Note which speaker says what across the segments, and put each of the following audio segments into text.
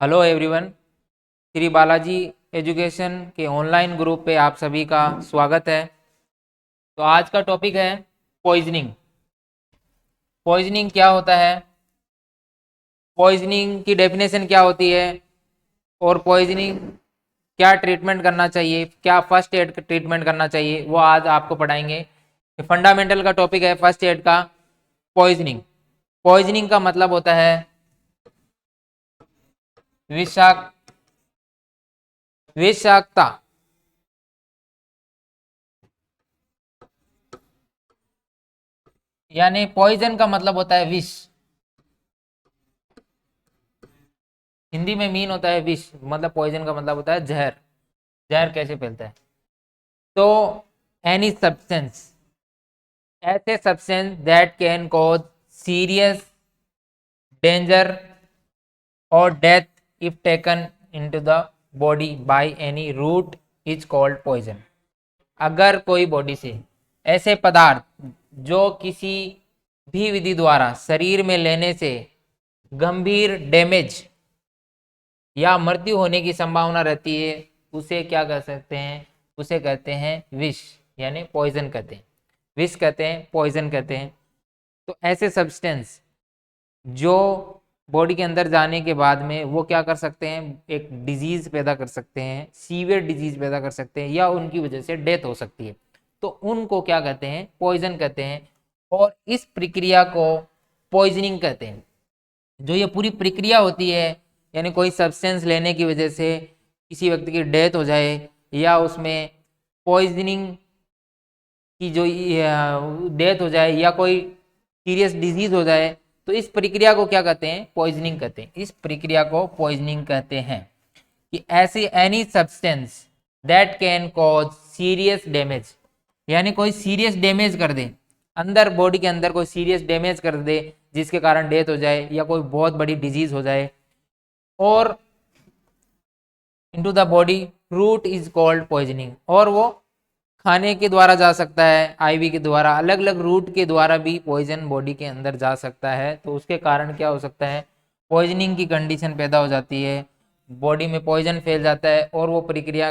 Speaker 1: Hello everyone. Shri Balaji education के online group पे आप सभी का स्वागत है। तो आज का टॉपिक है पॉइजनिंग। पॉइजनिंग क्या होता है, पॉइजनिंग की डेफिनेशन क्या होती है और पॉइजनिंग क्या ट्रीटमेंट करना चाहिए, क्या फर्स्ट एड ट्रीटमेंट करना चाहिए, वो आज आपको पढ़ाएंगे। फंडामेंटल का टॉपिक है फर्स्ट एड का पॉइजनिंग। पॉइजनिंग का मतलब होता है विषाक्तता। यानी पॉइजन का मतलब होता है विष। हिंदी में मीन होता है विष, मतलब पॉइजन का मतलब होता है जहर। जहर कैसे फैलता है? तो एनी सब्सटेंस, ऐसे substance that can cause serious danger और death if taken into the body by any route is called poison. अगर कोई बॉडी से ऐसे पदार्थ जो किसी भी विधि द्वारा शरीर में लेने से गंभीर डैमेज या मृत्यु होने की संभावना रहती है, उसे क्या कर सकते हैं? उसे कहते हैं विष, यानी पॉइजन कहते हैं। विष कहते हैं, पॉइजन कहते हैं। तो ऐसे सब्सटेंस जो बॉडी के अंदर जाने के बाद में वो क्या कर सकते हैं? एक डिजीज पैदा कर सकते हैं, सीवियर डिजीज पैदा कर सकते हैं, या उनकी वजह से डेथ हो सकती है। तो उनको क्या कहते हैं? पॉइजन कहते हैं। और इस प्रक्रिया को पॉइजनिंग कहते हैं। जो ये पूरी प्रक्रिया होती है, यानी कोई सब्सटेंस लेने की वजह से किसी व्यक्ति की डेथ हो जाए, या उसमें पॉइजनिंग की जो डेथ हो जाए, या कोई सीरियस डिजीज हो जाए, तो इस प्रक्रिया को क्या कहते हैं? पॉइजनिंग कहते हैं। इस प्रक्रिया को पॉइजनिंग कहते हैं कि ऐसी any substance that can cause serious damage, यानी कोई सीरियस डैमेज कर दे, अंदर बॉडी के अंदर कोई सीरियस डैमेज कर दे जिसके कारण डेथ हो जाए, या कोई बहुत बड़ी डिजीज हो जाए, और into the body route is called poisoning. और वो खाने के द्वारा जा सकता है, आईवी के द्वारा, अलग अलग रूट के द्वारा भी पॉइजन बॉडी के अंदर जा सकता है। तो उसके कारण क्या हो सकता है? पॉइजनिंग की कंडीशन पैदा हो जाती है, बॉडी में पॉइजन फैल जाता है, और वो प्रक्रिया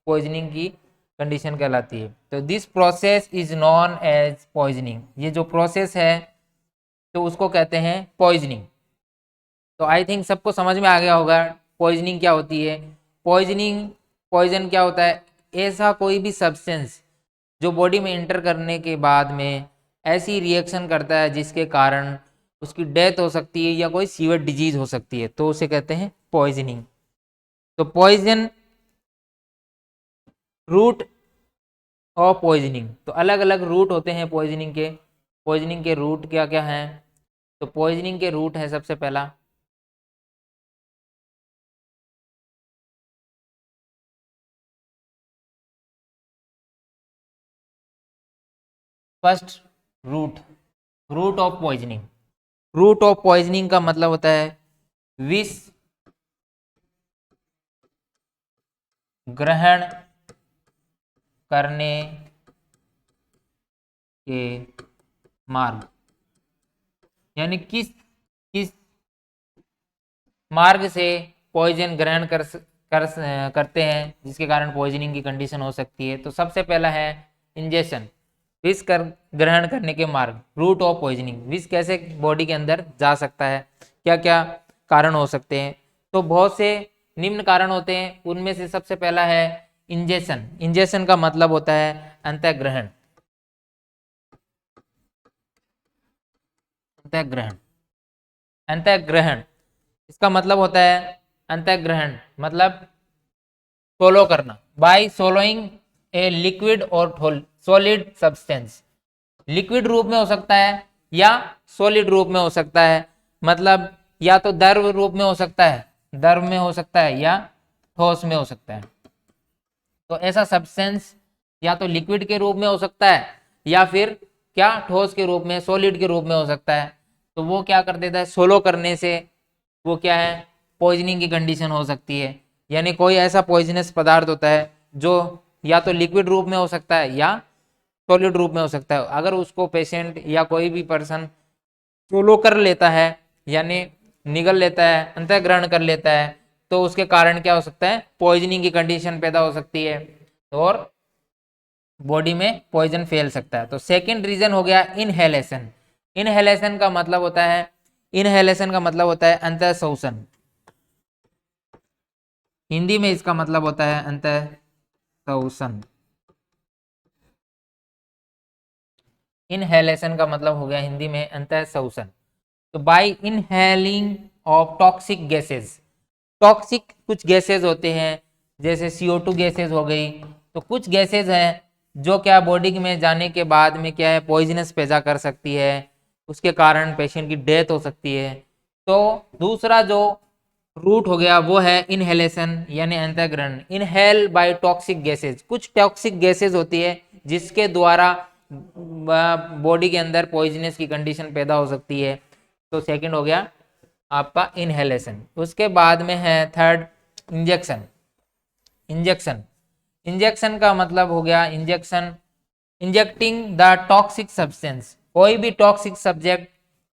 Speaker 1: पॉइजनिंग की कंडीशन कहलाती है। तो this process is known as poisoning. ये जो प्रोसेस है तो उसको कहते हैं पॉइजनिंग। तो आई थिंक सबको समझ में आ गया होगा पॉइजनिंग क्या होती है। पॉइजनिंग, पॉइजन क्या होता है? ऐसा कोई भी सब्सटेंस जो बॉडी में इंटर करने के बाद में ऐसी रिएक्शन करता है जिसके कारण उसकी डेथ हो सकती है, या कोई सीवियर डिजीज हो सकती है, तो उसे कहते हैं पॉइजनिंग। तो पॉइजन, रूट ऑफ पॉइजनिंग, तो अलग अलग रूट होते हैं पॉइजनिंग के। पॉइजनिंग के रूट क्या क्या हैं? तो पॉइजनिंग के रूट है सबसे पहला first route, route of poisoning. Route of poisoning का मतलब होता है विष ग्रहण करने के मार्ग, यानी किस किस मार्ग से पॉइजन ग्रहण करते हैं जिसके कारण पॉइजनिंग की कंडीशन हो सकती है। तो सबसे पहला है इंजेक्शन। विष कर ग्रहण करने के मार्ग, रूट ऑफ पॉइजनिंग। विष कैसे बॉडी के अंदर जा सकता है, क्या क्या कारण हो सकते हैं? तो बहुत से निम्न कारण होते हैं, उनमें से सबसे पहला है इंजेक्शन। इंजेक्शन का मतलब होता है अंतःग्रहण। अंतःग्रहण, अंतःग्रहण इसका मतलब होता है, अंतःग्रहण मतलब सोलो करना, बाय सोलोइंग ए लिक्विड और सॉलिड सब्सटेंस। लिक्विड रूप में हो सकता है या सॉलिड रूप में हो सकता है, मतलब या तो द्रव रूप में हो सकता है, द्रव में हो सकता है, या ठोस में हो सकता है। तो ऐसा सब्सटेंस या तो लिक्विड के रूप में हो सकता है, या फिर क्या, ठोस के रूप में, सॉलिड के रूप में हो सकता है। तो वो क्या कर देता है? सोलो करने से वो क्या है? पॉइजनिंग की कंडीशन हो सकती है। यानी कोई ऐसा पॉइजनस पदार्थ होता है जो या तो लिक्विड रूप में हो सकता है या सॉलिड रूप में हो सकता है। अगर उसको पेशेंट या कोई भी पर्सन सोलो कर लेता है, यानी निगल लेता है, अंतःग्रहण कर लेता है, तो उसके कारण क्या हो सकता है, पॉइजनिंग की कंडीशन पैदा हो सकती है और बॉडी में पॉइजन फैल सकता है। तो सेकंड रीजन हो गया इनहेलेशन। इनहेलेशन का मतलब होता है, इनहेलेशन का मतलब होता है अंतः शोषण। हिंदी में इसका मतलब होता है अंतः शोषण। इनहेलेशन का मतलब हो गया हिंदी में अंतः शोषण। तो bye inhaling of toxic gases, toxic कुछ गैसेस होते हैं जैसे CO2 गैसेस हो गई, तो कुछ गैसेस हैं जो क्या बॉडी में जाने के बाद में क्या है, पॉइजनस पैदा कर सकती है, उसके कारण पेशेंट की डेथ हो सकती है। तो दूसरा जो रूट हो गया वो है इनहेलेशन यानी अंतःग्रहण। इनहेल बाय टॉक्सिक गैसेस, कुछ टॉक्सिक गैसेस होती है जिसके द्वारा बॉडी के अंदर पॉइजनस की कंडीशन पैदा हो सकती है। तो सेकंड हो गया आपका इनहेलेशन। उसके बाद में है थर्ड इंजेक्शन। इंजेक्शन, इंजेक्शन का मतलब हो गया injection, injecting the toxic substance, कोई भी टॉक्सिक सब्जेक्ट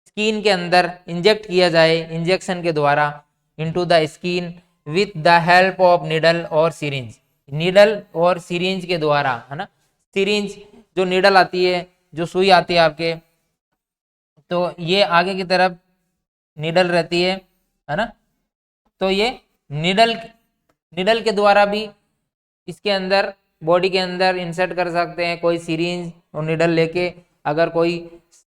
Speaker 1: स्किन के अंदर इंजेक्ट किया जाए इंजेक्शन के द्वारा into the skin with the help of needle और सिरिंज। निडल और सिरिंज के द्वारा, है ना, सिरिंज जो निडल आती है, जो सुई आती है आपके, तो ये आगे की तरफ निडल रहती है ना, तो ये निडल, निडल के द्वारा भी इसके अंदर बॉडी के अंदर इंसर्ट कर सकते हैं कोई सिरिंज और निडल लेके। अगर कोई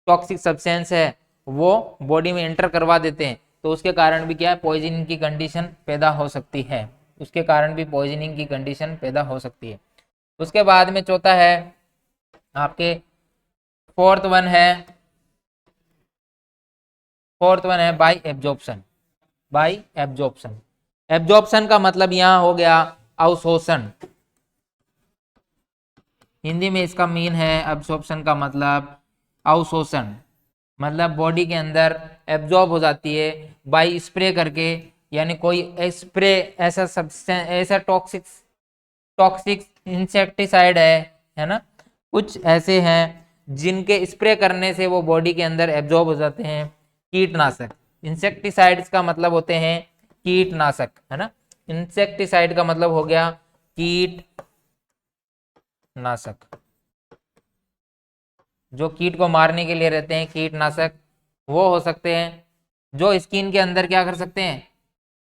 Speaker 1: टॉक्सिक सब्सटेंस है वो बॉडी में एंटर करवा देते हैं तो उसके कारण भी क्या है, पॉइजनिंग की कंडीशन पैदा हो सकती है, उसके कारण भी पॉइजनिंग की कंडीशन पैदा हो सकती है। उसके बाद में चौथा है आपके, फोर्थ वन है, फोर्थ वन है bye absorption. Bye absorption, absorption का मतलब यहां हो गया अवशोषण। हिंदी में इसका मीन है एब्जॉर्प्शन का मतलब अवशोषण, मतलब बॉडी के अंदर एब्जॉर्ब हो जाती है बाय स्प्रे करके, यानी कोई स्प्रे ऐसा सब्सटेंस, ऐसा टॉक्सिक, टॉक्सिक इंसेक्टिसाइड है ना, कुछ ऐसे हैं जिनके स्प्रे करने से वो बॉडी के अंदर एब्जॉर्ब हो जाते हैं। कीटनाशक, इंसेक्टिसाइड्स का मतलब होते हैं कीटनाशक, है ना, इंसेक्टिसाइड का मतलब हो गया कीटनाशक, जो कीट को मारने के लिए रहते हैं कीटनाशक, वो हो सकते हैं जो स्किन के अंदर क्या कर सकते हैं,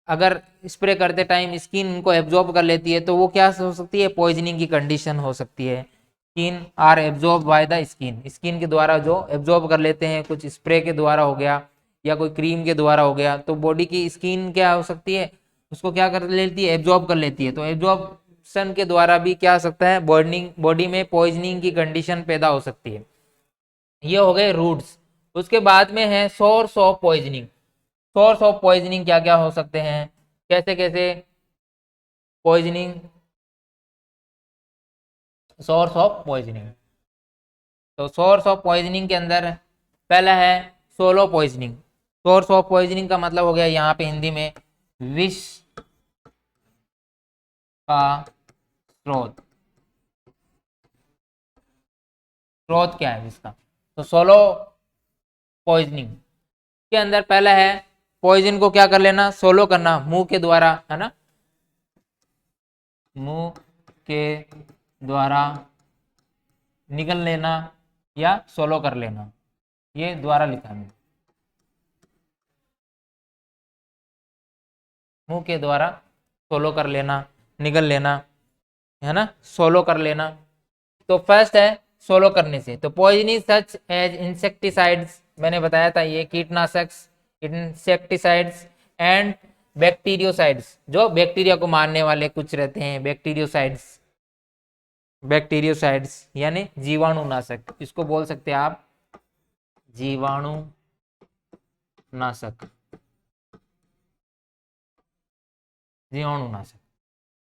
Speaker 1: अगर स्प्रे करते टाइम स्किन उनको एब्जॉर्ब कर लेती है तो वो क्या हो सकती है, पॉइजनिंग की कंडीशन हो सकती है। Skin are absorb by the skin, skin के द्वारा जो एब्जॉर्ब कर लेते हैं, कुछ स्प्रे के द्वारा हो गया या कोई क्रीम के द्वारा हो गया, तो बॉडी की स्किन क्या हो सकती है, उसको क्या कर लेती है, एब्जॉर्ब कर लेती है। तो एब्जॉर्प्शन के द्वारा भी क्या हो सकता है, बॉडी में पॉइजनिंग की कंडीशन पैदा हो सकती है। ये हो गए रूट्स। उसके बाद में है source of poisoning. Source of poisoning क्या क्या हो सकते हैं, कैसे कैसे पॉइजनिंग, सोर्स ऑफ पॉइजनिंग। तो सोर्स ऑफ पॉइजनिंग के अंदर पहला है solo poisoning. Source of poisoning का मतलब हो गया यहाँ पे हिंदी में विष का स्रोत। स्रोत क्या है इसका, तो सोलो पॉइजनिंग के अंदर पहला है पॉइजन को क्या कर लेना, सोलो करना मुंह के द्वारा, है ना, मुंह के द्वारा निगल लेना या सोलो कर लेना, ये द्वारा लिखा है, मुंह के द्वारा सोलो कर लेना, निगल लेना, है ना, सोलो कर लेना। तो फर्स्ट है सोलो करने से, तो पॉइजनिंग सच एज इंसेक्टिसाइड्स, मैंने बताया था ये कीटनाशक, इंसेक्टिसाइड्स एंड बैक्टीरियोसाइड्स, जो बैक्टीरिया को मारने वाले कुछ रहते हैं बैक्टीरियोसाइड्स, बैक्टीरियोसाइड्स यानी जीवाणुनाशक, इसको बोल सकते हैं आप जीवाणुनाशक, जीवाणुनाशक।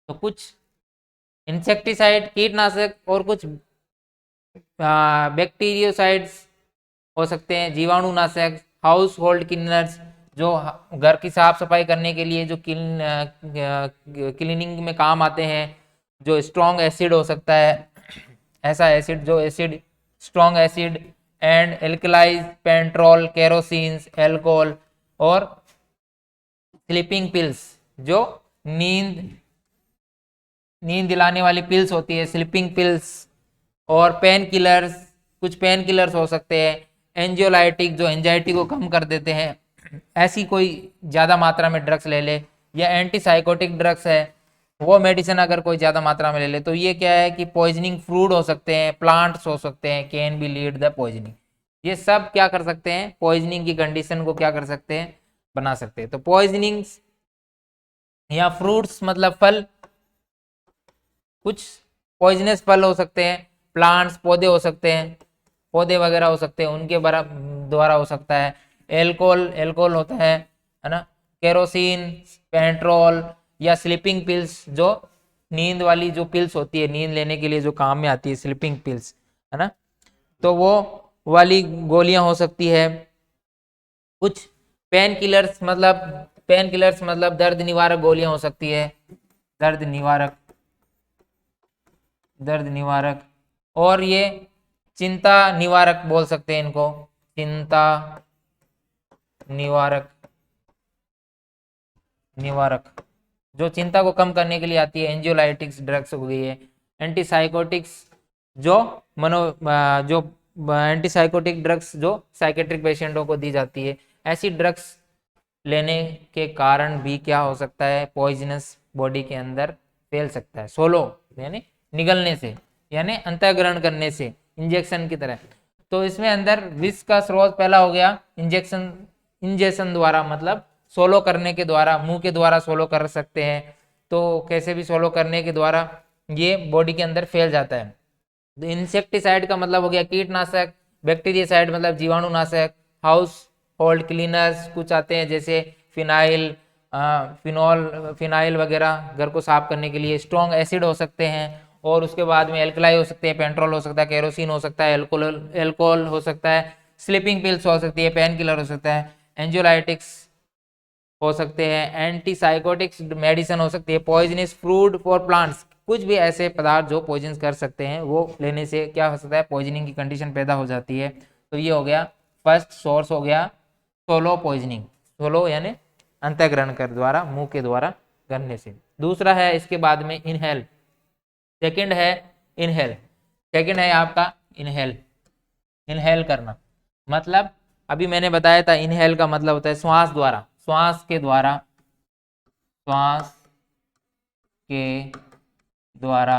Speaker 1: तो कुछ इंसेक्टिसाइड कीटनाशक और कुछ बैक्टीरियोसाइड्स हो सकते हैं, जीवाणुनाशक, हाउस होल्ड क्लीनर्स, जो घर की साफ सफाई करने के लिए जो क्लीनिंग में काम आते हैं, जो स्ट्रॉन्ग एसिड हो सकता है, ऐसा एसिड जो acid strong acid and alkalies petrol kerosene alcohol और स्लीपिंग पिल्स, जो नींद दिलाने वाली पिल्स होती है, स्लीपिंग पिल्स, और पेन किलर्स, कुछ पेन किलर्स हो सकते हैं, एंजियोलाइटिक जो एंजाइटी को कम कर देते हैं, ऐसी कोई ज़्यादा मात्रा में ड्रग्स ले ले, या एंटीसाइकोटिक ड्रग्स है वो मेडिसिन अगर कोई ज़्यादा मात्रा में ले ले, तो ये क्या है कि पॉइजनिंग फ्रूट हो सकते हैं, प्लांट्स हो सकते हैं, can be lead the poisoning. ये सब क्या कर सकते हैं, पॉइजनिंग की कंडीशन को क्या कर सकते हैं, बना सकते हैं। तो पॉइजनिंग या फ्रूट्स मतलब फल, कुछ पॉइजनस फल हो सकते हैं, प्लांट्स पौधे हो सकते हैं, पौधे वगैरह हो सकते हैं, उनके द्वारा हो सकता है। एल्कोहल, एल्कोहल होता है ना, केरोसिन, पेट्रोल, या स्लीपिंग पिल्स, जो नींद वाली जो पिल्स होती है, नींद लेने के लिए जो काम में आती है, स्लीपिंग पिल्स, है ना, तो वो वाली गोलियां हो सकती है। कुछ पेन किलर्स मतलब दर्द निवारक गोलियां हो सकती है, दर्द निवारक, दर्द निवारक, और ये चिंता निवारक बोल सकते हैं इनको, चिंता निवारक, निवारक जो चिंता को कम करने के लिए आती है। एंजियोलाइटिक्स ड्रग्स हो गई है। एंटीसाइकोटिक्स जो जो एंटीसाइकोटिक ड्रग्स जो साइकेट्रिक पेशेंटों को दी जाती है। ऐसी ड्रग्स लेने के कारण भी क्या हो सकता है, पॉइजनस बॉडी के अंदर फैल सकता है, सोलो यानी निगलने से, यानी अंतःग्रहण करने से, इंजेक्शन की तरह। तो इसमें अंदर विष का स्रोत पहला हो गया इंजेक्शन, इंजेक्शन द्वारा मतलब सोलो करने के द्वारा, मुंह के द्वारा सोलो कर सकते हैं, तो कैसे भी सोलो करने के द्वारा ये बॉडी के अंदर फैल जाता है। तो इंसेक्टिसाइड का मतलब हो गया कीटनाशक, बैक्टीरियासाइड मतलब जीवाणुनाशक, हाउस होल्ड क्लीनर्स कुछ आते हैं जैसे फिनाइल, फिनाइल वगैरह घर को साफ करने के लिए। स्ट्रॉन्ग एसिड हो सकते हैं, और उसके बाद में एल्कलाई हो सकते हैं, पेट्रोल हो सकता है, केरोसिन हो सकता है, एल्कोहल हो सकता है, स्लीपिंग पिल्स हो सकती है, पेन किलर हो सकता है, एंजियोलाइटिक्स हो सकते हैं, एंटीसाइकोटिक्स मेडिसिन हो सकती है, पॉइजनस फ्रूट फॉर प्लांट्स, कुछ भी ऐसे पदार्थ जो पॉइजन कर सकते हैं वो लेने से क्या हो सकता है, पॉइजनिंग की कंडीशन पैदा हो जाती है। तो ये हो गया फर्स्ट सोर्स, हो गया सोलो पॉइजनिंग, सोलो यानी अंतःग्रहण कर द्वारा, मुंह के द्वारा करने से। दूसरा है इसके बाद में इनहेल, सेकंड है इनहेल, सेकंड है आपका इनहेल, इनहेल करना मतलब अभी मैंने बताया था, इनहेल का मतलब होता है श्वास द्वारा, श्वास के द्वारा, श्वास के द्वारा,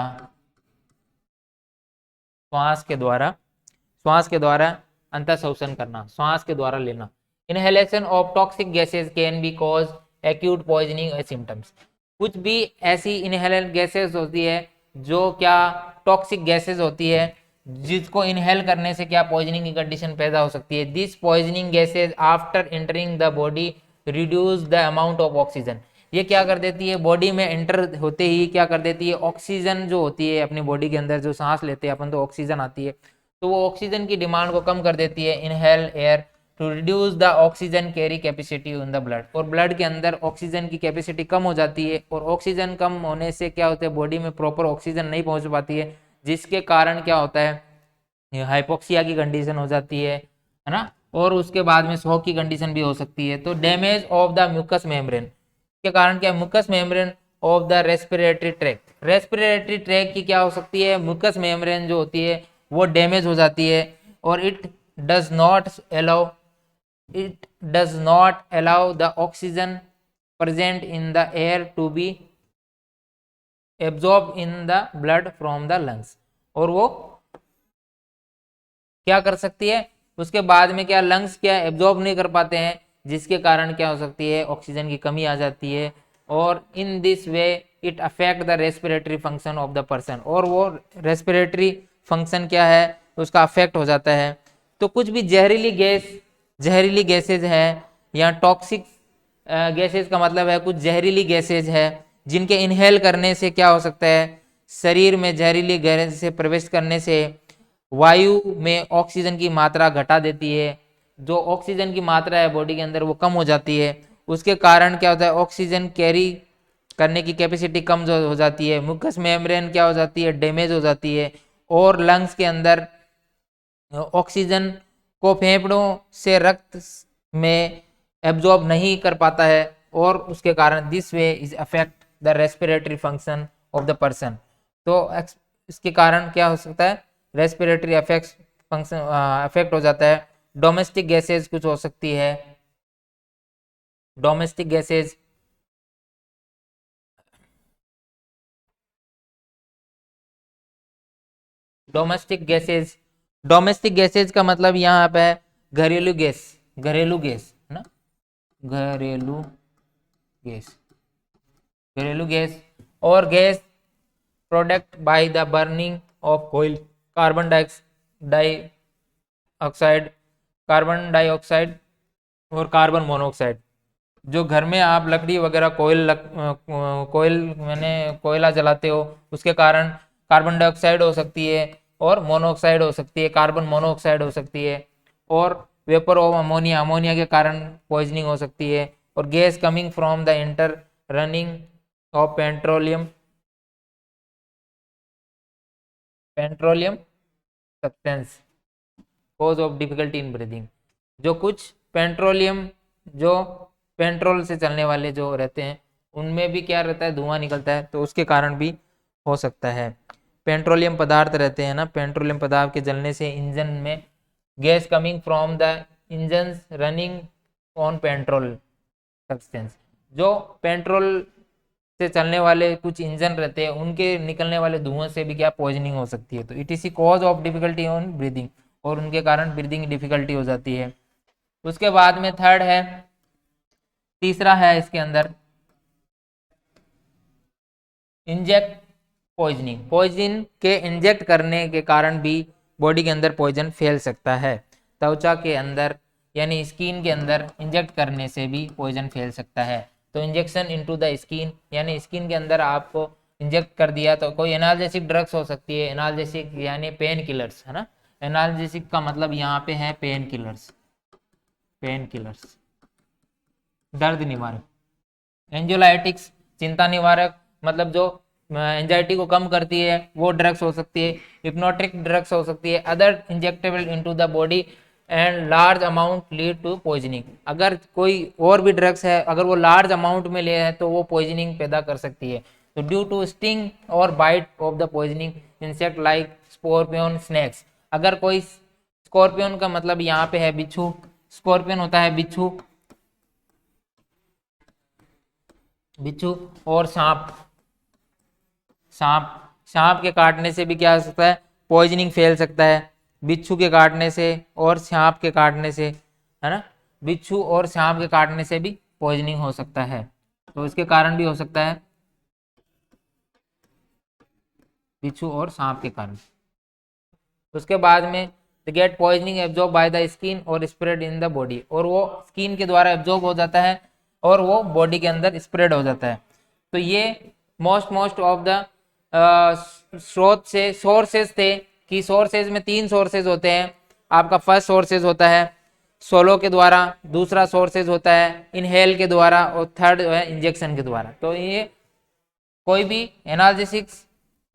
Speaker 1: श्वास के द्वारा, श्वास के द्वारा अंतर शोषण करना, श्वास के द्वारा लेना। Inhalation of toxic gases can be cause acute poisoning symptoms. कुछ भी ऐसी इनहेलेंट गैसेज होती है जो क्या टॉक्सिक गैसेज होती है, जिसको इनहेल करने से क्या पॉइजनिंग की कंडीशन पैदा हो सकती है। This poisoning gases after entering the body reduce the amount of oxygen. ये क्या कर देती है, बॉडी में एंटर होते ही क्या कर देती है, ऑक्सीजन जो होती है अपनी बॉडी के अंदर, जो सांस लेते हैं अपन तो ऑक्सीजन आती है, तो वो ऑक्सीजन की डिमांड को कम कर देती है। Inhale air to reduce the oxygen carry capacity in the blood, और ब्लड के अंदर ऑक्सीजन की कैपेसिटी कम हो जाती है, और ऑक्सीजन कम होने से क्या होता है, बॉडी में प्रॉपर ऑक्सीजन नहीं पहुंच पाती है, जिसके कारण क्या होता है, हाइपोक्सिया की कंडीशन हो जाती है ना, और उसके बाद में शॉक की कंडीशन भी हो सकती है। तो damage of the mucus membrane के कारण क्या, mucus membrane of the respiratory tract, respiratory tract की क्या हो सकती है, म्यूकस मेम्ब्रेन जो होती है वो डैमेज हो जाती है, और it does not allow, it does not allow the oxygen present in the air to be absorbed in the blood from the lungs, और वो क्या कर सकती है, उसके बाद में क्या लंग्स क्या एब्जॉर्ब नहीं कर पाते हैं, जिसके कारण क्या हो सकती है, ऑक्सीजन की कमी आ जाती है, और in this way it affect the respiratory function of the person, और वो रेस्पिरेटरी फंक्शन क्या है उसका अफेक्ट हो जाता है। तो कुछ भी जहरीली गैस, जहरीली गैसेज है, या टॉक्सिक गैसेज का मतलब है कुछ जहरीली गैसेज है जिनके इनहेल करने से क्या हो सकता है, शरीर में जहरीली गैस से प्रवेश करने से वायु में ऑक्सीजन की मात्रा घटा देती है, जो ऑक्सीजन की मात्रा है बॉडी के अंदर वो कम हो जाती है, उसके कारण क्या होता है, ऑक्सीजन कैरी करने की कैपेसिटी कम हो जाती है, म्यूकस मेम्ब्रेन क्या हो जाती है, डैमेज हो जाती है, और लंग्स के अंदर ऑक्सीजन को फेफड़ों से रक्त में एब्जॉर्ब नहीं कर पाता है, और उसके कारण this way is affect the respiratory function of the person. तो इसके कारण क्या हो सकता है, रेस्पिरेटरी फंक्शन अफेक्ट हो जाता है। डोमेस्टिक गैसेज कुछ हो सकती है, डोमेस्टिक गैसेज, डोमेस्टिक गैसेज का मतलब यहाँ पे है घरेलू गैस, घरेलू गैस है ना, घरेलू गैस, घरेलू गैस और gas product by the burning of कोयल, कार्बन डाइऑक्साइड, कार्बन डाइऑक्साइड और कार्बन मोनोऑक्साइड। जो घर में आप लकड़ी वगैरह कोयल मैंने कोयला जलाते हो, उसके कारण कार्बन डाइऑक्साइड हो सकती है और मोनोऑक्साइड हो सकती है, कार्बन मोनोऑक्साइड हो सकती है, और वेपर ऑफ अमोनिया, अमोनिया के कारण पॉइजनिंग हो सकती है, और gas coming from the inter running of petroleum substance cause of difficulty in breathing. जो कुछ पेट्रोलियम, जो पेट्रोल से चलने वाले जो रहते हैं उनमें भी क्या रहता है, धुआं निकलता है, तो उसके कारण भी हो सकता है। पेट्रोलियम पदार्थ रहते हैं ना, पेट्रोलियम पदार्थ के जलने से इंजन में gas coming from the engine running on petrol substance, जो पेट्रोल से चलने वाले कुछ इंजन रहते हैं उनके निकलने वाले धुआं से भी क्या पॉइजनिंग हो सकती है। तो it is cause of difficulty on breathing, और उनके कारण ब्रीदिंग डिफिकल्टी हो जाती है। उसके बाद में थर्ड है, तीसरा है इसके अंदर इंजेक्ट पॉइजनिंग, पॉइजन के इंजेक्ट करने के कारण भी बॉडी के अंदर पॉइजन फैल सकता है। त्वचा के अंदर यानी स्किन के अंदर इंजेक्ट करने से भी पॉइजन फैल सकता है। तो इंजेक्शन इनटू द स्किन, यानी स्किन के अंदर आपको इंजेक्ट कर दिया, तो कोई एनाल्जेसिक ड्रग्स हो सकती है, एनाल्जेसिक यानी पेन किलर्स है ना, एनाल्जेसिक का मतलब यहाँ पे है पेन किलर्स, पेन किलर्स दर्द निवारक, एंजाइटिक्स चिंता निवारक, मतलब जो एंजाइटी को कम करती है वो ड्रग्स हो सकती है, हिप्नोटिक ड्रग्स हो सकती है, other injectable into the body and large amount lead to poisoning. अगर कोई और भी ड्रग्स है, अगर वो लार्ज अमाउंट में ले है तो वो पॉइजनिंग पैदा कर सकती है। तो ड्यू टू स्टिंग और bite of the poisoning insect like scorpion snakes, अगर कोई स्कॉर्पियन का मतलब यहाँ पे है बिच्छू, स्कॉर्पियन होता है बिच्छू, बिच्छू और सांप, सांप, सांप के काटने से भी क्या हो सकता है, पॉइजनिंग फैल सकता है, बिच्छू के काटने से और सांप के काटने से, है ना, बिच्छू और सांप के काटने से भी पॉइजनिंग हो सकता है। तो इसके कारण भी हो सकता है, बिच्छू और सांप के कारण। उसके बाद में the get poisoning absorb by the skin और स्प्रेड इन द बॉडी, और वो स्किन के द्वारा एब्जॉर्ब हो जाता है और वो बॉडी के अंदर स्प्रेड हो जाता है। तो ये मोस्ट ऑफ द स्रोत से सोर्सेज थे, कि सोर्सेज में 3 सोर्सेज होते हैं। आपका फर्स्ट सोर्सेज होता है सोलो के द्वारा, दूसरा सोर्सेज होता है इनहेल के द्वारा, और थर्ड है इंजेक्शन के द्वारा। तो ये कोई भी एनाल्जेसिक्स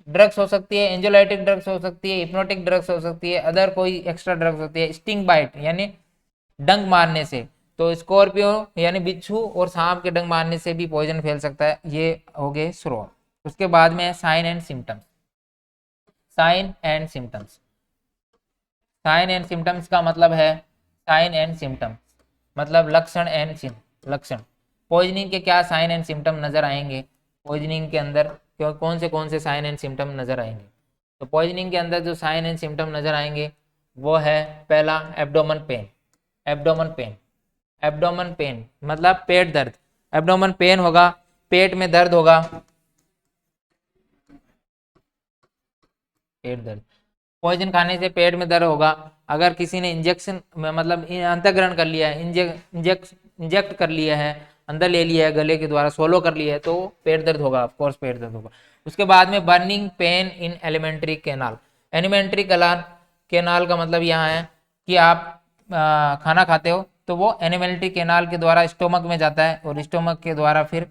Speaker 1: ड्रग्स हो सकती है, एंजाइटिक ड्रग्स हो सकती है, हिप्नोटिक ड्रग्स हो सकती है, अदर कोई एक्स्ट्रा ड्रग्स होती है, स्टिंग बाइट यानी डंक मारने से, तो स्कॉर्पियो यानी बिच्छू और सांप के डंक मारने से भी पॉइजन फैल सकता है। ये हो गए स्रोत। उसके बाद में sign and symptoms, sign and symptoms, sign and symptoms का मतलब है, साइन एंड सिम्टम्स मतलब लक्षण एंड चिन्ह, लक्षण, पॉइजनिंग के क्या साइन एंड सिम्टम नजर आएंगे, पॉइजनिंग के अंदर कौन से साइन एंड सिम्टम नजर आएंगे। तो पॉइजनिंग के अंदर जो साइन एंड सिम्टम नजर आएंगे वो है पहला abdomen pain, abdomen pain, abdomen pain मतलब पेट दर्द, एब्डोमन पेन होगा, पेट में दर्द होगा, पेट दर्द, पॉइजन खाने से पेट में दर्द होगा। अगर किसी ने इंजेक्शन मतलब अंतःग्रहण कर लिया है, इंजेक्ट कर लिया है, अंदर ले लिया है, गले के द्वारा सोलो कर लिया है, तो पेट दर्द होगा, ऑफ कोर्स पेट दर्द होगा। उसके बाद में burning pain in alimentary canal, alimentary canal का मतलब यहाँ है कि आप खाना खाते हो तो वो एलिमेंट्री कैनाल के द्वारा स्टोमक में जाता है, और स्टोमक के द्वारा फिर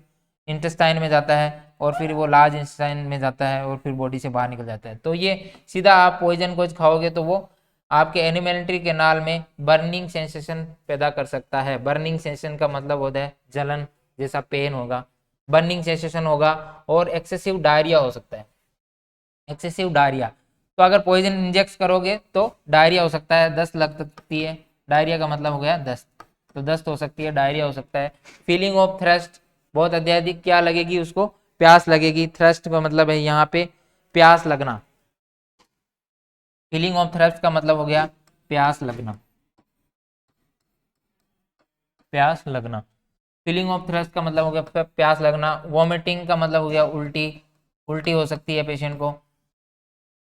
Speaker 1: इंटेस्टाइन में जाता है, और फिर वो लार्ज इंटेस्टाइन में जाता है, और फिर बॉडी से बाहर निकल जाता है। तो ये सीधा आप पॉइजन को खाओगे तो वो आपके एलिमेंट्री कैनाल में बर्निंग सेंसेशन पैदा कर सकता है। बर्निंग सेंसेशन का मतलब होता है जलन, जैसा पेन होगा, बर्निंग सेंसेशन होगा, और एक्सेसिव डायरिया हो सकता है, एक्सेसिव डायरिया। तो अगर पॉइजन इंजेक्ट करोगे तो डायरिया हो सकता है, दस्त लग सकती है, डायरिया का मतलब हो गया दस्त, तो दस्त हो सकती है, डायरिया हो सकता है। फीलिंग ऑफ थ्रस्ट, बहुत अत्यधिक क्या लगेगी उसको, प्यास लगेगी। थ्रस्ट का मतलब है यहाँ पे प्यास लगना, फीलिंग ऑफ थ्रस्ट का मतलब हो गया प्यास लगना, प्यास लगना। फीलिंग ऑफ थ्रस्ट का मतलब हो गया प्यास लगना। वॉमिटिंग का मतलब हो गया उल्टी, उल्टी हो सकती है पेशेंट को।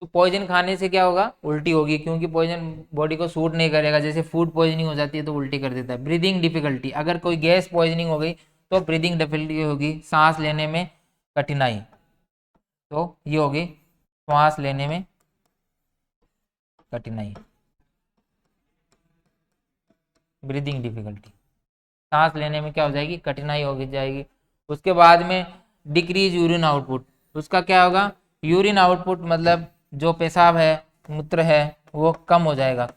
Speaker 1: तो पॉइजन खाने से क्या होगा, उल्टी होगी, क्योंकि पॉइजन बॉडी को सूट नहीं करेगा। जैसे फूड पॉइजनिंग हो जाती है तो उल्टी कर देता है। ब्रीदिंग डिफिकल्टी, अगर कोई गैस पॉइजनिंग हो गई तो ब्रीदिंग डिफिकल्टी होगी, सांस लेने में कठिनाई, तो ये होगी श्वास लेने में कठिनाई, ब्रीदिंग डिफिकल्टी, सांस लेने में क्या हो जाएगी, कठिनाई होगी जाएगी। उसके बाद में डिक्रीज यूरिन आउटपुट, उसका क्या होगा, यूरिन आउटपुट मतलब जो पेशाब है, मूत्र है, वो कम हो जाएगा,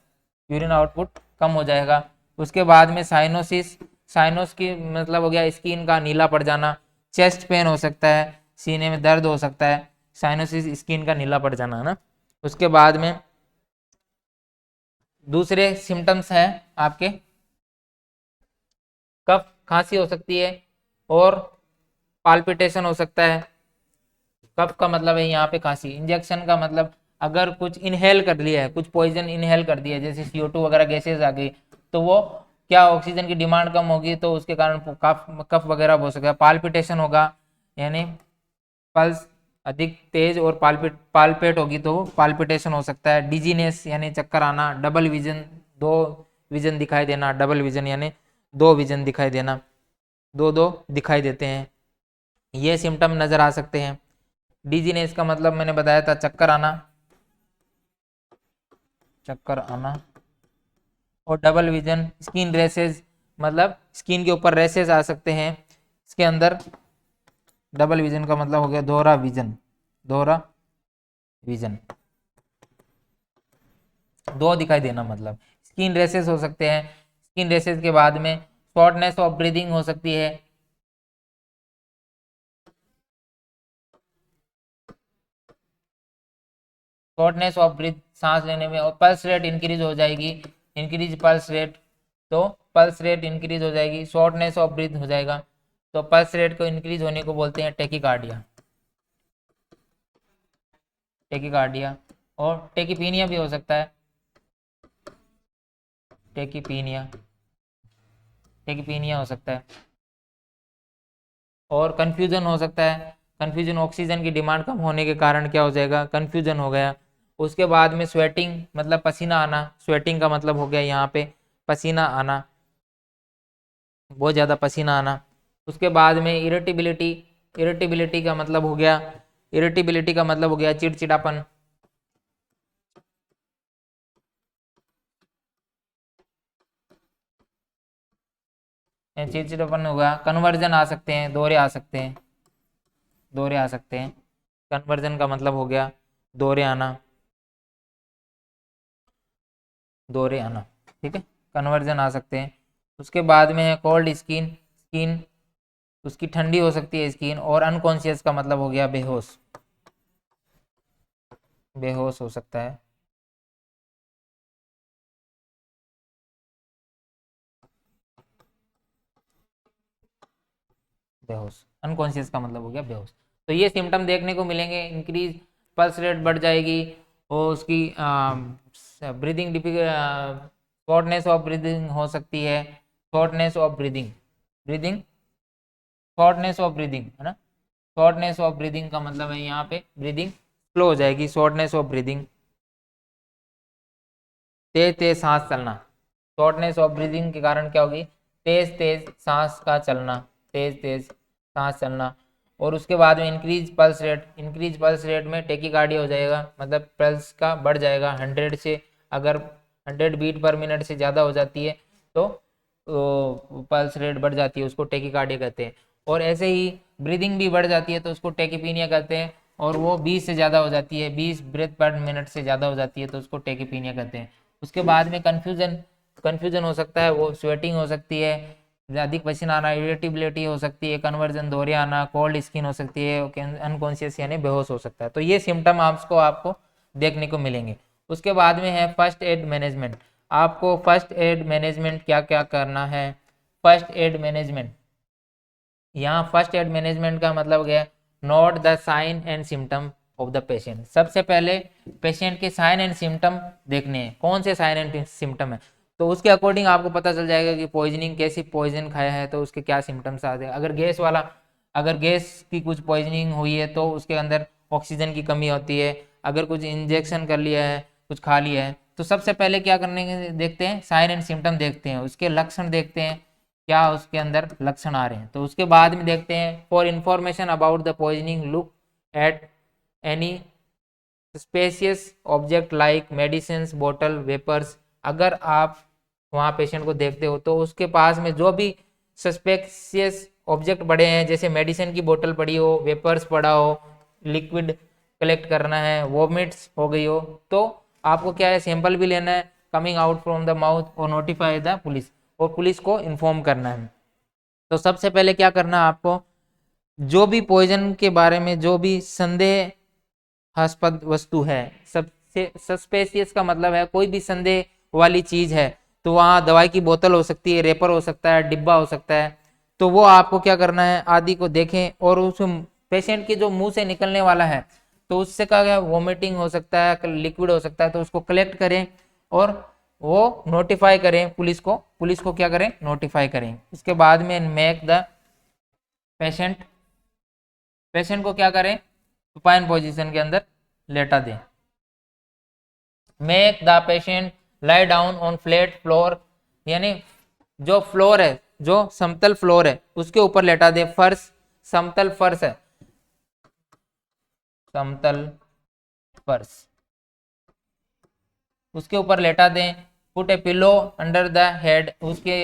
Speaker 1: यूरिन आउटपुट कम हो जाएगा। उसके बाद में साइनोसिस, साइनोस की मतलब हो गया स्किन का नीला पड़ जाना। चेस्ट पेन हो सकता है, सीने में दर्द हो सकता है, साइनोसिस स्किन का नीला पड़ जाना है ना। उसके बाद में दूसरे सिम्टम्स हैं आपके, कफ खांसी हो सकती है, और पाल्पिटेशन हो सकता है। कफ का मतलब है यहाँ पे खांसी। इंजेक्शन का मतलब अगर कुछ इनहेल कर लिया है, कुछ पॉइजन इनहेल कर दिया है, जैसे CO2 वगैरह गैसेज आ गई, तो वो क्या ऑक्सीजन की डिमांड कम होगी, तो उसके कारण कफ कफ वगैरह हो सकता है। पाल्पिटेशन होगा, यानी पल्स अधिक तेज और पाल्पेट होगी तो पाल्पिटेशन हो सकता है। डिजीनेस यानी चक्कर आना। डबल विजन, दो विजन दिखाई देना, डबल विजन यानी दो विजन दिखाई देना, दो दो दिखाई देते हैं, ये सिम्टम नजर आ सकते हैं। डिजीनेस का मतलब मैंने बताया था, चक्कर आना, चक्कर आना। और डबल विजन, स्किन रेसेस, मतलब स्किन के ऊपर रेसेस आ सकते हैं इसके अंदर। डबल विजन का मतलब हो गया दोहरा विजन, दोहरा विजन, दो दिखाई देना मतलब। स्किन रेसेस हो सकते हैं। स्किन रेसेस के बाद में शॉर्टनेस ऑफ ब्रीदिंग हो सकती है, शॉर्टनेस ऑफ ब्रीथ, सांस लेने में। और पल्स रेट इंक्रीज हो जाएगी, इंक्रीज पल्स रेट, तो पल्स रेट इंक्रीज हो जाएगी, शॉर्टनेस ऑफ ब्रीथ हो जाएगा। तो पल्स रेट को इंक्रीज होने को बोलते हैं टेकिकार्डिया, टेकिकार्डिया। और टेकिपीनिया भी हो सकता है, टेकिपीनिया, टेकिपीनिया हो सकता है। और कंफ्यूजन हो सकता है, कंफ्यूजन ऑक्सीजन की डिमांड कम होने के कारण क्या हो जाएगा, कंफ्यूजन हो गया। उसके बाद में स्वेटिंग मतलब पसीना आना, स्वेटिंग का मतलब हो गया यहाँ पे पसीना आना, बहुत ज़्यादा पसीना आना। उसके बाद में इरिटेबिलिटी, इरिटेबिलिटी का मतलब हो गया, इरिटेबिलिटी का मतलब हो गया चिड़चिड़ापन, चिड़चिड़ापन होगा। कन्वर्जन आ सकते हैं, दौरे आ सकते हैं, दौरे आ सकते हैं। कन्वर्जन का मतलब हो गया दौरे आना, दौरे आना, ठीक है, कन्वर्जन आ सकते हैं। उसके बाद में है कोल्ड स्किन, स्किन उसकी ठंडी हो सकती है स्किन। और अनकॉन्शियस का मतलब हो गया बेहोश, बेहोश हो सकता है। बेहोश, अनकॉन्शियस का मतलब हो गया बेहोश। तो ये सिम्टम देखने को मिलेंगे। इंक्रीज पल्स रेट बढ़ जाएगी, और उसकी breathing difficult, shortness of breathing हो सकती है, shortness of breathing, breathing, shortness of breathing है ना। शॉर्टनेस ऑफ ब्रीदिंग का मतलब है यहाँ पे ब्रीदिंग स्लो हो जाएगी, शॉर्टनेस ऑफ ब्रीदिंग। तेज तेज सांस चलना, शॉर्टनेस ऑफ ब्रीदिंग के कारण क्या होगी, तेज तेज सांस का चलना, तेज तेज सांस चलना। और उसके बाद में increase pulse rate, increase pulse rate में टेकिकार्डिया हो जाएगा, मतलब पल्स का बढ़ जाएगा 100 से, अगर 100 बीट पर मिनट से ज़्यादा हो जाती है तो पल्स रेट बढ़ जाती है, उसको टेकिकार्डिया कहते हैं। और ऐसे ही ब्रीदिंग भी बढ़ जाती है तो उसको टेकिपीनिया कहते हैं। और वो 20 से ज़्यादा हो जाती है, 20 ब्रेथ पर मिनट से ज़्यादा हो जाती है तो उसको टेकिपीनिया कहते हैं। उसके बाद में कन्फ्यूजन, कन्फ्यूजन हो सकता है, वो स्वेटिंग हो सकती है, अधिक पसीना आना, इरिटेबिलिटी हो सकती है, कन्वर्जन दोहरे आना, कोल्ड स्किन हो सकती है, अनकॉन्शियस यानी बेहोश हो सकता है। तो ये सिम्टम आपको देखने को मिलेंगे। उसके बाद में है फर्स्ट एड मैनेजमेंट। आपको फर्स्ट एड मैनेजमेंट क्या क्या करना है। फर्स्ट एड मैनेजमेंट, यहाँ फर्स्ट एड मैनेजमेंट का मतलब क्या है, note the sign and symptom of the patient. सबसे पहले पेशेंट के साइन एंड सिम्टम देखने हैं, कौन से साइन एंड सिम्टम है, तो उसके अकॉर्डिंग आपको पता चल जाएगा कि पॉइजनिंग, कैसी पॉइजन खाया है तो उसके क्या सिम्टम्स आते हैं। अगर गैस की कुछ पॉइजनिंग हुई है तो उसके अंदर ऑक्सीजन की कमी होती है। अगर कुछ इंजेक्शन कर लिया है, कुछ खा लिया है, तो सबसे पहले क्या करने के देखते हैं, साइन एंड सिम्टम देखते हैं, उसके लक्षण देखते हैं, क्या उसके अंदर लक्षण आ रहे हैं। तो उसके बाद में देखते हैं for information about the poisoning look at any spacious object like medicine बोतल वेपर्स। अगर आप वहाँ पेशेंट को देखते हो तो उसके पास में जो भी सस्पेशियस ऑब्जेक्ट पड़े हैं, जैसे मेडिसिन की बोतल पड़ी हो, वेपर्स पड़ा हो, लिक्विड कलेक्ट करना है, वॉमिट्स हो गई हो, तो आपको क्या है, सैंपल भी लेना है, coming out from the mouth, और नोटिफाई द पुलिस, और पुलिस को इन्फॉर्म करना है। तो सबसे पहले क्या करना है आपको, जो भी पॉइजन के बारे में जो भी संदेहास्पद वस्तु है, सबसे सस्पेशियस का मतलब है कोई भी संदेह वाली चीज है, तो वहाँ दवाई की बोतल हो सकती है, रेपर हो सकता है, डिब्बा हो सकता है, तो वो आपको क्या करना है, आदि को देखें, और उस पेशेंट के जो मुंह से निकलने वाला है तो उससे क्या वोमिटिंग हो सकता है, लिक्विड हो सकता है, तो उसको कलेक्ट करें और वो नोटिफाई करें पुलिस को क्या करें, नोटिफाई करें। इसके बाद में मेक द पेशेंट को क्या करें, सुपाइन पोजीशन के अंदर लेटा दें। Make the patient lie down on flat floor, यानी जो फ्लोर है, जो समतल फ्लोर है उसके ऊपर लेटा दे। फर्श, समतल फर्श है, समतल फर्श, उसके ऊपर लेटा दें। Put A pillow under the head, उसके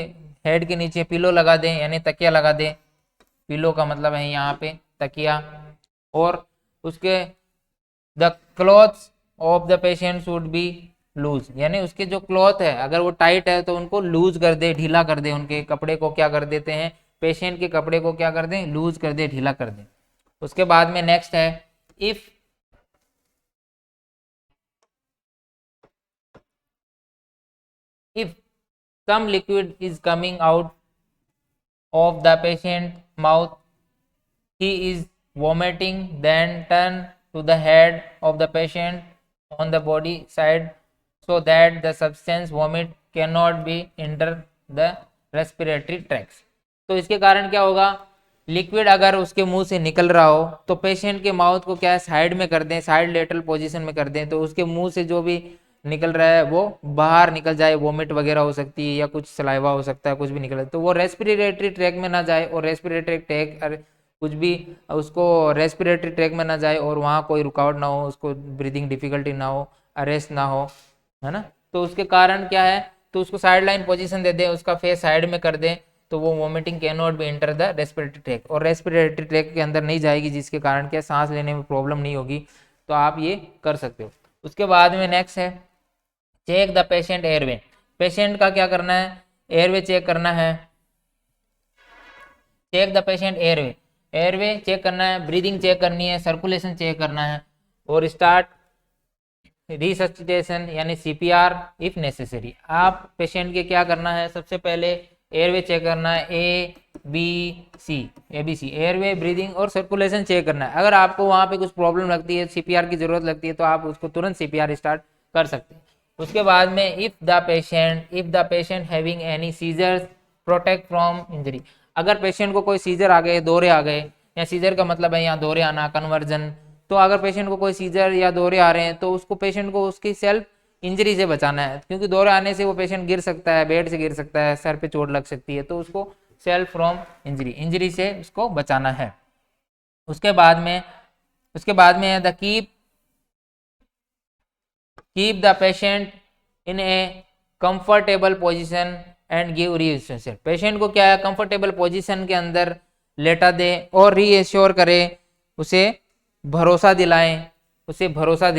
Speaker 1: हेड के नीचे पिलो लगा दें, यानी तकिया लगा दें। पिलो का मतलब है यहाँ पे तकिया। और उसके the clothes of the patient should be loose, यानी उसके जो क्लॉथ है अगर वो टाइट है तो उनको लूज कर दे, ढीला कर दे, उनके कपड़े को क्या कर देते हैं, पेशेंट के कपड़े को क्या कर दें, लूज कर दे, ढीला कर दे। उसके बाद में नेक्स्ट है, if some liquid is coming out of the patient mouth, he is vomiting, then turn to the head of the patient on the body side so that the substance vomit cannot be enter the respiratory tracts। तो इसके कारण क्या होगा, liquid अगर उसके मुंह से निकल रहा हो तो पेशेंट के माउथ को क्या है, साइड में कर दें, साइड लेटरल पोजीशन में कर दें, तो उसके मुंह से जो भी निकल रहा है वो बाहर निकल जाए, वोमिट वगैरह हो सकती है या कुछ सलाइवा हो सकता है, कुछ भी निकल, तो वो रेस्पिरेटरी ट्रैक में ना जाए, और रेस्पिरेटरी ट्रैक कुछ भी उसको रेस्पिरेटरी ट्रैक में ना जाए और वहाँ कोई रुकावट ना हो, उसको ब्रीदिंग डिफिकल्टी ना हो, अरेस्ट ना हो, है ना। तो उसके कारण क्या है, तो उसको साइड लाइन पोजिशन दे दें, उसका फेस साइड में कर दें, तो वो vomiting can not be enter the respiratory tract, और रेस्पिरेटरी ट्रैक के अंदर नहीं जाएगी, जिसके कारण क्या सांस लेने में प्रॉब्लम नहीं होगी। तो आप ये कर सकते हो। उसके बाद में नेक्स्ट है check the patient airway. Patient का क्या करना है, एयरवे चेक करना है। Check the patient airway, airway check करना है, ब्रीदिंग चेक करनी है, सर्कुलेशन चेक करना है, और स्टार्ट रिसस्टिटेशन यानी सीपीआर इफ नेसेसरी। आप पेशेंट के क्या करना है, सबसे पहले एयरवे चेक करना है, ABC एयरवे, ब्रीदिंग और सर्कुलेशन चेक करना है। अगर आपको वहाँ पे कुछ प्रॉब्लम लगती है, सीपीआर की जरूरत लगती है, तो आप उसको तुरंत सीपीआर स्टार्ट कर सकते हैं। उसके बाद में if the patient having any seizures protect from injury. अगर पेशेंट को कोई सीजर आ गए, दौरे आ गए, या सीजर का मतलब है यहाँ दौरे आना, कन्वर्जन, तो अगर पेशेंट को कोई सीजर या दौरे आ रहे हैं तो उसको पेशेंट को उसकी सेल्फ इंजरी से बचाना है, क्योंकि दौरे आने से वो पेशेंट गिर सकता है, बेड से गिर सकता है, सर पे चोट लग सकती है, तो उसको सेल्फ फ्रॉम इंजरी से उसको बचाना है। उसके बाद में है the keep the patient in A comfortable position and give reassurance. Patient को क्या है, कंफर्टेबल पोजीशन के अंदर लेटा दे और रीएश्योर करे, उसे भरोसा दिलाएं, भरोसा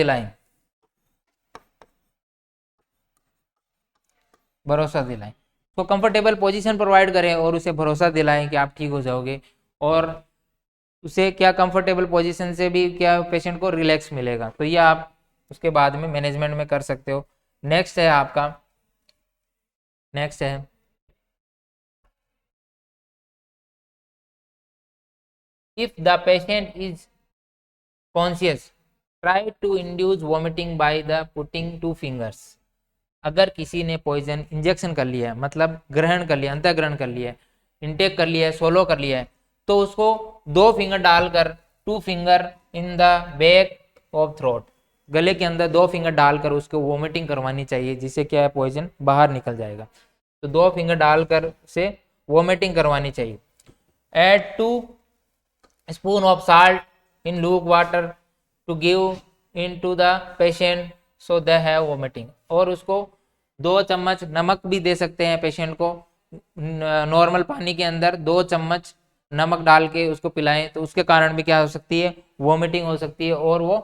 Speaker 1: दिलाएं। उसको कंफर्टेबल पोजीशन प्रोवाइड करें और उसे भरोसा दिलाएं कि आप ठीक हो जाओगे, और उसे क्या कंफर्टेबल पोजीशन से भी क्या पेशेंट को रिलैक्स मिलेगा। तो ये आप उसके बाद में मैनेजमेंट में कर सकते हो। नेक्स्ट है आपका, नेक्स्ट है if the patient is conscious try to induce vomiting by the putting two fingers. अगर किसी ने पॉइजन इंजेक्शन कर लिया है, मतलब ग्रहण कर लिया, अंतःग्रहण कर लिया है, इंटेक कर लिया है, सोलो कर लिया है, तो उसको 2 फिंगर डालकर, 2 finger in the back of throat, गले के अंदर 2 फिंगर डालकर उसको वोमिटिंग करवानी चाहिए, जिससे क्या है पॉइजन बाहर निकल जाएगा। तो 2 फिंगर डालकर से वोमिटिंग करवानी चाहिए। Add 2 spoon of salt in luke water to give in to the patient so they have vomiting. और उसको 2 चम्मच नमक भी दे सकते हैं पेशेंट को, नॉर्मल पानी के अंदर 2 चम्मच नमक डाल के उसको पिलाएं, तो उसके कारण भी क्या हो सकती है, वोमिटिंग हो सकती है और वो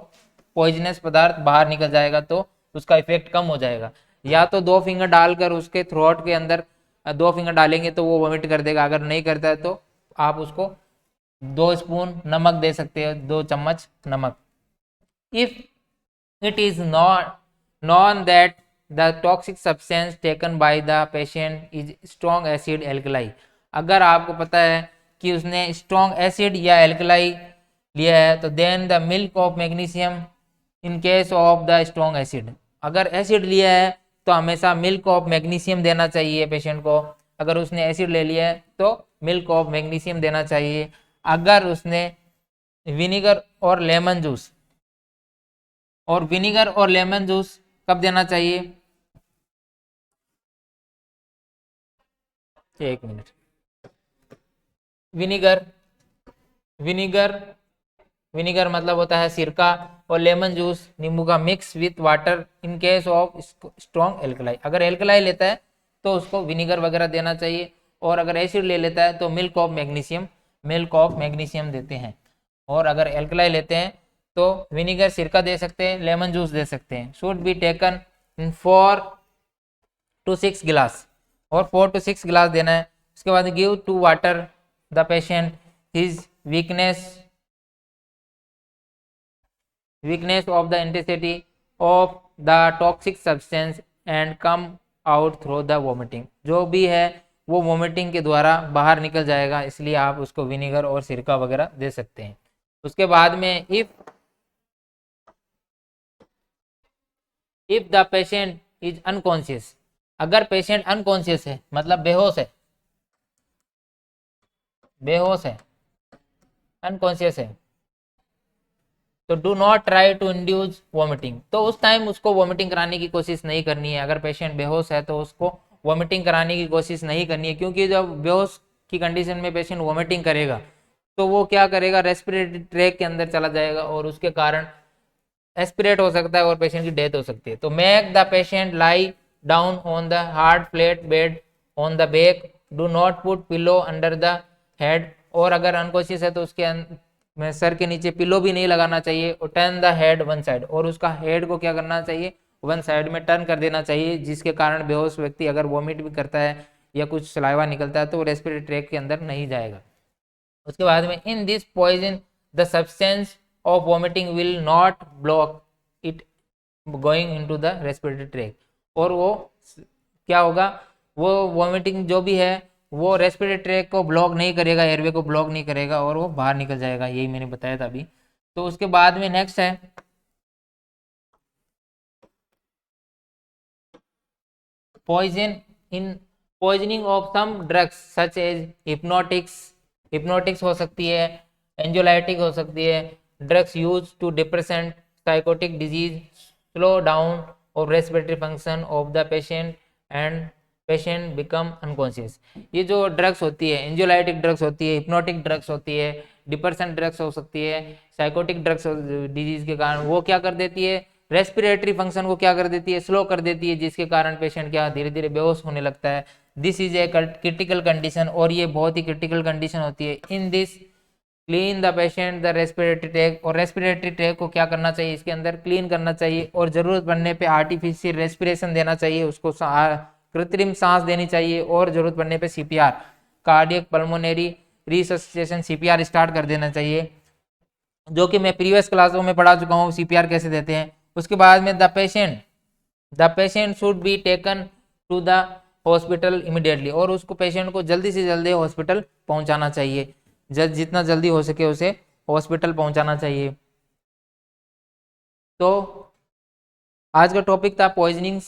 Speaker 1: पॉइजनस पदार्थ बाहर निकल जाएगा, तो उसका इफेक्ट कम हो जाएगा। या तो 2 फिंगर डालकर उसके थ्रोट के अंदर 2 फिंगर डालेंगे तो वो वोमिट कर देगा, अगर नहीं करता है तो आप उसको 2 स्पून नमक दे सकते हैं, 2 चम्मच नमक। If it is not known that the toxic substance taken by the patient is strong acid alkali, अगर आपको पता है कि उसने strong acid या alkali लिया है, तो then the milk of magnesium in case of the strong acid, अगर एसिड लिया है तो हमेशा मिल्क ऑफ मैग्नीशियम देना चाहिए पेशेंट को। अगर उसने एसिड ले लिया है तो मिल्क ऑफ मैग्नीशियम देना चाहिए। अगर उसने विनीगर और लेमन जूस, और विनीगर और लेमन जूस कब देना चाहिए, 1 मिनट, विनीगर, विनीगर विनीगर मतलब होता है सिरका, और लेमन जूस नींबू का mix with water in case of strong alkali. अगर एल्कलाई लेता है तो उसको विनीगर वगैरह देना चाहिए, और अगर एसिड ले लेता है तो milk of magnesium, milk of magnesium देते हैं। और अगर एल्कलाई लेते हैं तो विनीगर, सिरका दे सकते हैं, लेमन जूस दे सकते हैं। Should be taken in 4 to 6 गिलास, और 4 to 6 गिलास देना है। उसके बाद give to water the patient his weakness of the intensity of the toxic substance and come out through the vomiting, जो भी है वो वोमिटिंग के द्वारा बाहर निकल जाएगा, इसलिए आप उसको विनेगर और सिरका वगैरह दे सकते हैं। उसके बाद में if the patient is unconscious, अगर पेशेंट अनकॉन्शियस है मतलब बेहोश है, बेहोश है, अनकॉन्शियस है, तो do not try to induce vomiting, तो उस टाइम उसको वॉमिटिंग कराने की कोशिश नहीं करनी है। अगर पेशेंट बेहोश है तो उसको वॉमिटिंग कराने की कोशिश नहीं करनी है, क्योंकि जब बेहोश की कंडीशन में पेशेंट वॉमिटिंग करेगा तो वो क्या करेगा, रेस्पिरेटरी ट्रैक के अंदर चला जाएगा और उसके कारण एस्पिरेट हो सकता है और पेशेंट की डेथ हो सकती है। तो make the patient lie down on the hard flat bed on the back, do not put pillow under the head, और अगर अनकॉन्शियस है तो उसके में सर के नीचे पिलो भी नहीं लगाना चाहिए। और turn the head one side, और उसका हेड को क्या करना चाहिए, वन साइड में टर्न कर देना चाहिए, जिसके कारण बेहोश व्यक्ति अगर वॉमिट भी करता है या कुछ सलाइवा निकलता है तो वो रेस्पिरेटरी ट्रैक के अंदर नहीं जाएगा। उसके बाद में in this poison the substance of vomiting will not block it going into the respiratory tract, और वो क्या होगा, वो वॉमिटिंग जो भी है वो रेस्पिरेटरी ट्रैक को ब्लॉक नहीं करेगा, एयरवे को ब्लॉक नहीं करेगा, और वो बाहर निकल जाएगा। यही मैंने बताया था अभी। तो उसके बाद में नेक्स्ट है poison in poisoning of some drugs such as hypnotics, hypnotics हो सकती है, एंजोलाइटिक हो सकती है, drugs use to depressant psychotic disease slow down of respiratory function of the patient and patient become unconscious. ये जो ड्रग्स होती है, एंजियोलाइटिक ड्रग्स होती है, हिप्नोटिक ड्रग्स होती है, डिप्रेशन ड्रग्स हो सकती है, साइकोटिक ड्रग्स डिजीज के कारण वो क्या कर देती है, रेस्पिरेटरी फंक्शन को क्या कर देती है, स्लो कर देती है, जिसके कारण पेशेंट क्या धीरे धीरे बेहोश होने लगता है। This is a critical condition, और ये बहुत ही क्रिटिकल कंडीशन होती है। In this clean the patient the respiratory tract, और रेस्पिरेटरी ट्रैक को क्या करना चाहिए, इसके अंदर क्लीन करना चाहिए, और जरूरत पड़ने पे आर्टिफिशियल रेस्पिरेशन देना चाहिए उसको, कृत्रिम सांस देनी चाहिए और जरूरत पड़ने पे CPR, cardiac pulmonary resuscitation CPR start कर देना चाहिए, जो कि मैं प्रीवियस क्लासों में पढ़ा चुका हूँ सीपीआर कैसे देते हैं। उसके बाद में the patient should be taken to the hospital immediately, और उसको पेशेंट को जल्दी से जल्दी हॉस्पिटल पहुंचाना चाहिए, जितना जल्दी हो सके उसे हॉस्पिटल पहुंचाना चाहिए। तो आज का टॉपिक था पॉइजनिंग्स,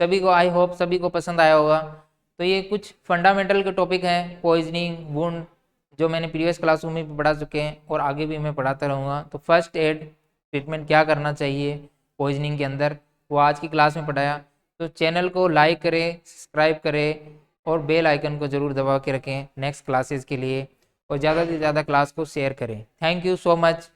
Speaker 1: सभी को आई होप सभी को पसंद आया होगा। तो ये कुछ फंडामेंटल के टॉपिक हैं, पॉइजनिंग, वुंड, जो मैंने प्रीवियस क्लासों में भी पढ़ा चुके हैं और आगे भी मैं पढ़ाता रहूँगा। तो फर्स्ट एड ट्रीटमेंट क्या करना चाहिए पॉइजनिंग के अंदर, वो आज की क्लास में पढ़ाया। तो चैनल को लाइक करें, सब्सक्राइब करें और बेल आइकन को ज़रूर दबा के रखें नेक्स्ट क्लासेस के लिए, और ज़्यादा से ज़्यादा क्लास को शेयर करें। Thank you so much.